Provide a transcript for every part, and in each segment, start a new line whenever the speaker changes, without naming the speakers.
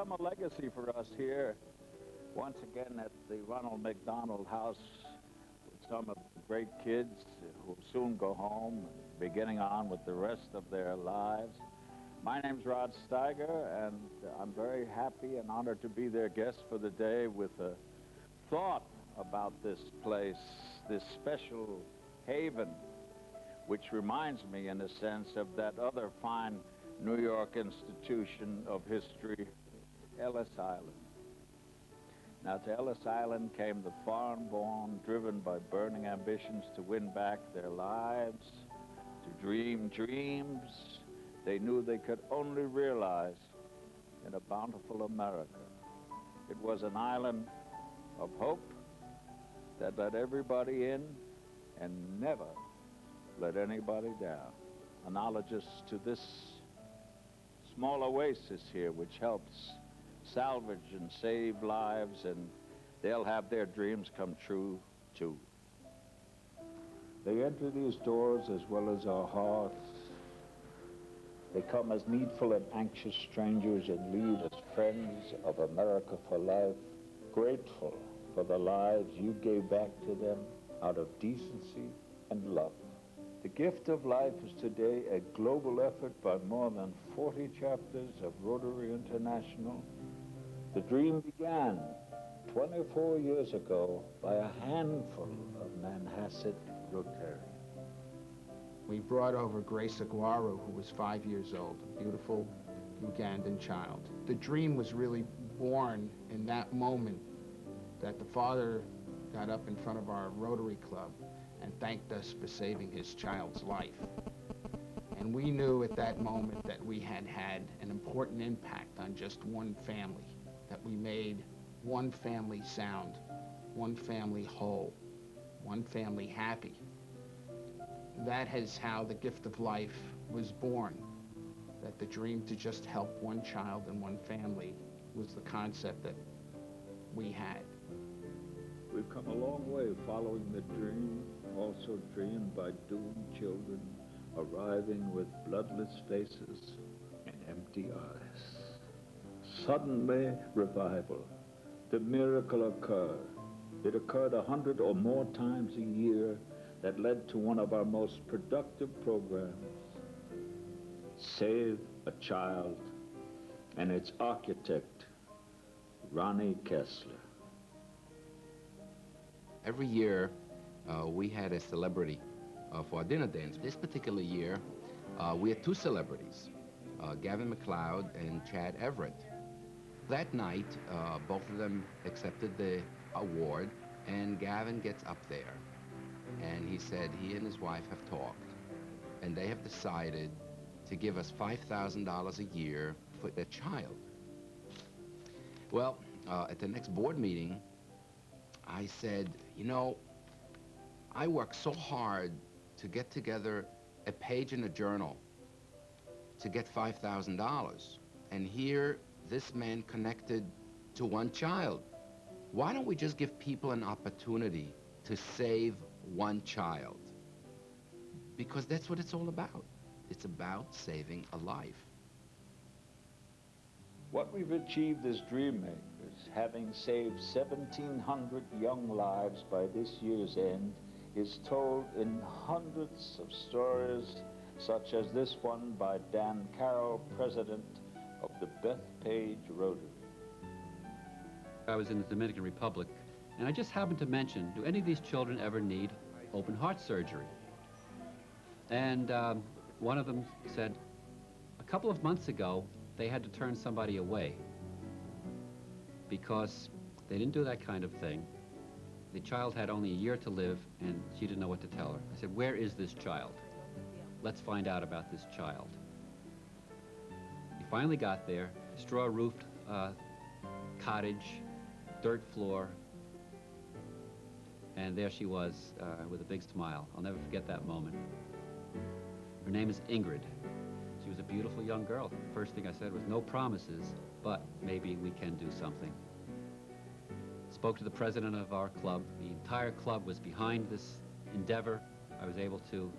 become a legacy for us here, once again at the Ronald McDonald House with some of the great kids who will soon go home, beginning on with the rest of their lives. My name's Rod Steiger, and I'm very happy and honored to be their guest for the day with a thought about this place, this special haven, which reminds me, in a sense, of that other fine New York institution of history, Ellis Island. Now, to Ellis Island came the foreign-born, driven by burning ambitions to win back their lives, to dream dreams they knew they could only realize in a bountiful America. It was an island of hope that let everybody in and never let anybody down. Analogous to this small oasis here, which helps salvage and save lives, and they'll have their dreams come true too. They enter these doors as well as our hearts. They come as needful and anxious strangers and leave as friends of America for life, grateful for the lives you gave back to them out of decency and love. The gift of life is today a global effort by more than 40 chapters of Rotary International. The dream began 24 years ago by a handful of Manhasset Rotarians.
We brought over Grace Aguaro, who was 5 years old, a beautiful Ugandan child. The dream was really born in that moment that the father got up in front of our Rotary Club and thanked us for saving his child's life. And we knew at that moment that we had had an important impact on just one family, that we made one family sound, one family whole, one family happy. That is how the gift of life was born, that the dream to just help one child and one family was the concept that we had.
We've come a long way following the dream, also dreamed by doomed children, arriving with bloodless faces and empty eyes. Suddenly, revival. The miracle occurred. It occurred 100 or more times a year, that led to one of our most productive programs, Save a Child, and its architect, Ronnie Kessler.
Every year, we had a celebrity for our dinner dance. This particular year, we had two celebrities, Gavin MacLeod and Chad Everett. That night, both of them accepted the award, and Gavin gets up there. And he said he and his wife have talked, and they have decided to give us $5,000 a year for their child. Well, at the next board meeting, I said, you know, I worked so hard to get together a page in a journal to get $5,000, and here this man connected to one child. Why don't we just give people an opportunity to save one child? Because that's what it's all about. It's about saving a life.
What we've achieved as dream makers, having saved 1,700 young lives by this year's end, is told in hundreds of stories, such as this one by Dan Carroll, president of the Bethpage Rotary.
I was in the Dominican Republic, and I just happened to mention, do any of these children ever need open heart surgery? And one of them said, a couple of months ago, they had to turn somebody away because they didn't do that kind of thing. The child had only a year to live, and she didn't know what to tell her. I said, where is this child? Let's find out about this child. He finally got there, straw-roofed cottage, dirt floor, and there she was with a big smile. I'll never forget that moment. Her name is Ingrid. She was a beautiful young girl. First thing I said was, no promises, but maybe we can do something. Spoke to the president of our club. The entire club was behind this endeavor. I was able to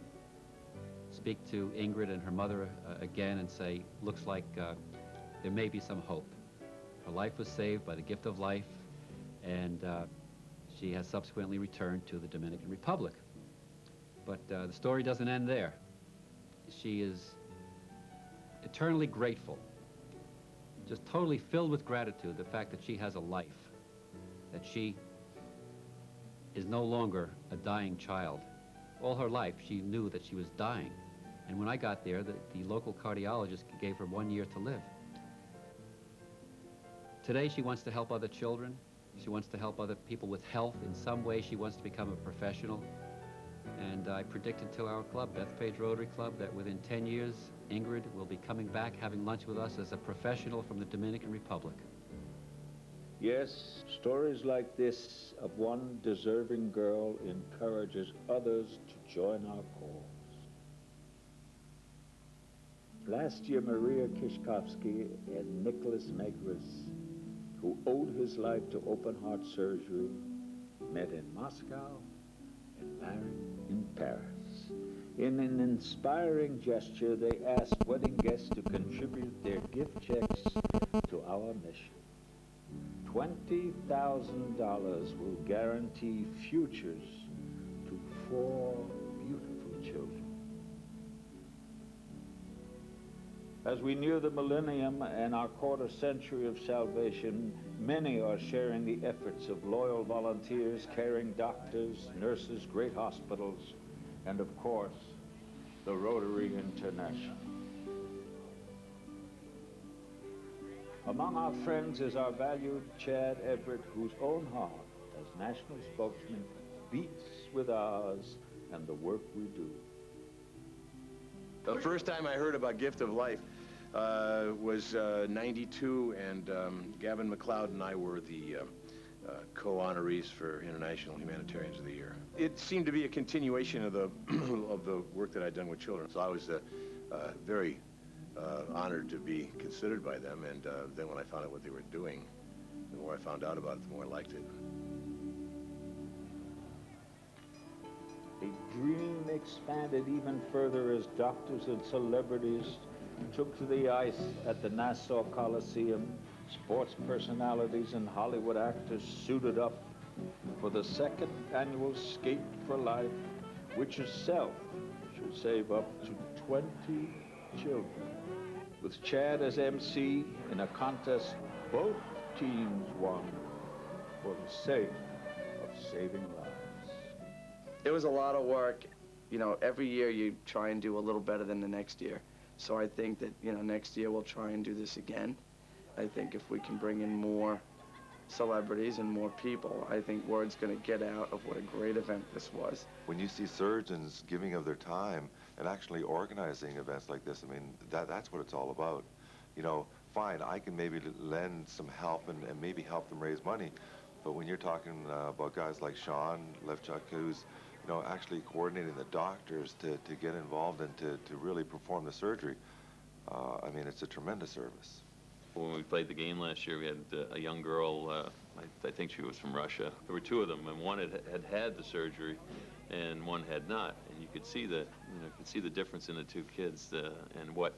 speak to Ingrid and her mother again and say, looks like there may be some hope. Her life was saved by the gift of life, and she has subsequently returned to the Dominican Republic. But the story doesn't end there. She is eternally grateful, just totally filled with gratitude, the fact that she has a life, that she is no longer a dying child. All her life, she knew that she was dying. And when I got there, the local cardiologist gave her 1 year to live. Today, she wants to help other children. She wants to help other people with health. In some way, she wants to become a professional. And I predicted to our club, Bethpage Rotary Club, that within 10 years, Ingrid will be coming back, having lunch with us as a professional from the Dominican Republic.
Yes, stories like this of one deserving girl encourages others to join our cause. Last year, Maria Kishkovsky and Nicholas Negris, who owed his life to open-heart surgery, met in Moscow and married in Paris. In an inspiring gesture, they asked wedding guests to contribute their gift checks to our mission. $20,000 will guarantee futures to 4 beautiful children. As we near the millennium and our quarter century of salvation, many are sharing the efforts of loyal volunteers, caring doctors, nurses, great hospitals, and of course, the Rotary International. Among our friends is our valued Chad Everett, whose own heart, as national spokesman, beats with ours and the work we do.
The first time I heard about Gift of Life was '92, and Gavin MacLeod and I were the co-honorees for International Humanitarians of the Year. It seemed to be a continuation of the of the work that I'd done with children, so I was very honored to be considered by them, and then when I found out what they were doing, the more I found out about it, the more I liked it.
The dream expanded even further as doctors and celebrities took to the ice at the Nassau Coliseum. Sports personalities and Hollywood actors suited up for the second annual Skate for Life, which itself should save up to 20 children. With Chad as MC in a contest both teams won for the sake of saving lives.
It was a lot of work. You know, every year you try and do a little better than the next year. So I think that, you know, next year we'll try and do this again. I think if we can bring in more celebrities and more people, I think word's going to get out of what a great event this was.
When you see surgeons giving of their time and actually organizing events like this, I mean, that's what it's all about. You know, fine, I can maybe lend some help and maybe help them raise money, but when you're talking about guys like Sean Levchuk, who's, you know, actually coordinating the doctors to get involved and to really perform the surgery, I mean, it's a tremendous service.
When we played the game last year, we had a young girl, I think she was from Russia. There were 2 of them, and one had the surgery, and one had not. And you could see the difference in the 2 kids and what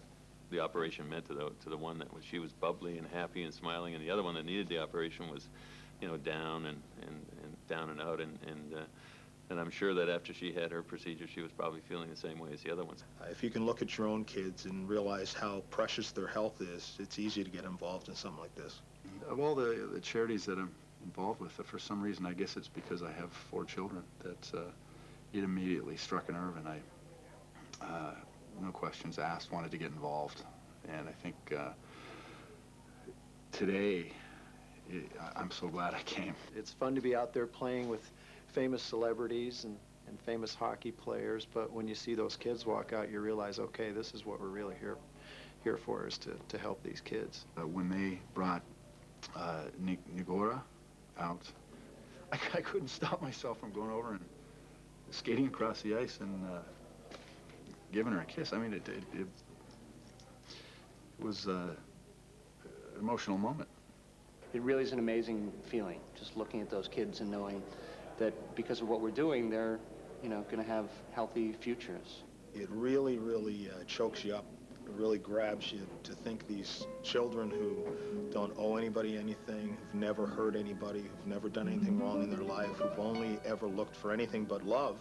the operation meant to the one that she was bubbly and happy and smiling, and the other one that needed the operation was, you know, down and down and out, and I'm sure that after she had her procedure, she was probably feeling the same way as the other ones.
If you can look at your own kids and realize how precious their health is, it's easy to get involved in something like this.
Of all the charities that I'm involved with, for some reason, I guess it's because I have 4 children, that it immediately struck a nerve, and I, no questions asked, wanted to get involved. And I think today, I'm so glad I came.
It's fun to be out there playing with famous celebrities and famous hockey players, but when you see those kids walk out, you realize, okay, this is what we're really here for, is to help these kids.
When they brought Nigora out, I couldn't stop myself from going over and skating across the ice and giving her a kiss. I mean, it was an emotional moment.
It really is an amazing feeling, just looking at those kids and knowing that because of what we're doing, they're, you know, going to have healthy futures.
It really, really chokes you up really grabs you to think these children who don't owe anybody anything, who've never hurt anybody, who've never done anything wrong in their life, who've only ever looked for anything but love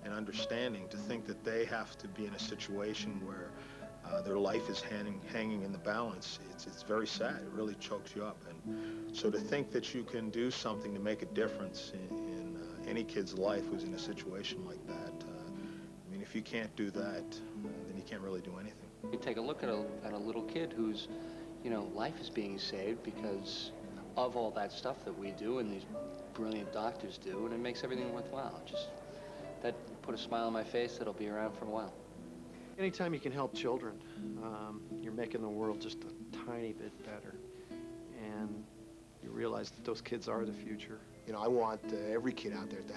and understanding, to think that they have to be in a situation where their life is hanging in the balance. It's very sad. It really chokes you up. And so to think that you can do something to make a difference in any kid's life who's in a situation like that, I mean, if you can't do that, then you can't really do anything.
You take a look at a little kid whose, life is being saved because of all that stuff that we do and these brilliant doctors do, and it makes everything worthwhile. That put a smile on my face that'll be around for a while.
Anytime you can help children, you're making the world just a tiny bit better. And you realize that those kids are the future.
I want every kid out there to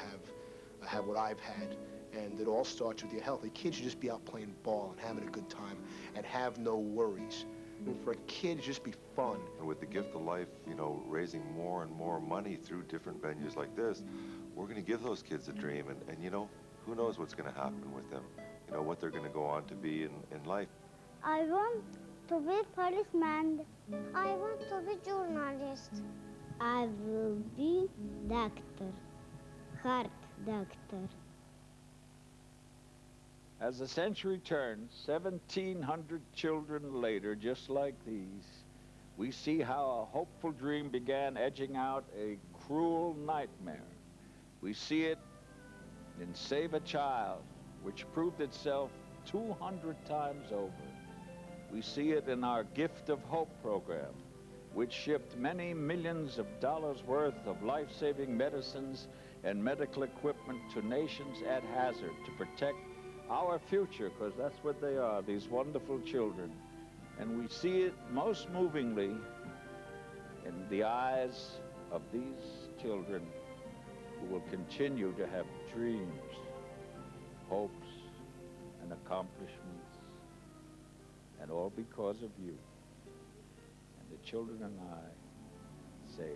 have what I've had. And it all starts with your health. A kid should just be out playing ball and having a good time and have no worries. I mean, for a kid, it just be fun.
And with the gift of life, raising more and more money through different venues like this, we're going to give those kids a dream. And who knows what's going to happen with them, what they're going to go on to be in life.
I want to be policeman. I want to be journalist. I will be doctor, heart doctor.
As the century turns, 1,700 children later, just like these, we see how a hopeful dream began edging out a cruel nightmare. We see it in Save a Child, which proved itself 200 times over. We see it in our Gift of Hope program, which shipped many millions of dollars worth of life-saving medicines and medical equipment to nations at hazard to protect our future, because that's what they are, these wonderful children. And we see it most movingly in the eyes of these children who will continue to have dreams, hopes, and accomplishments, and all because of you. And the children and I say,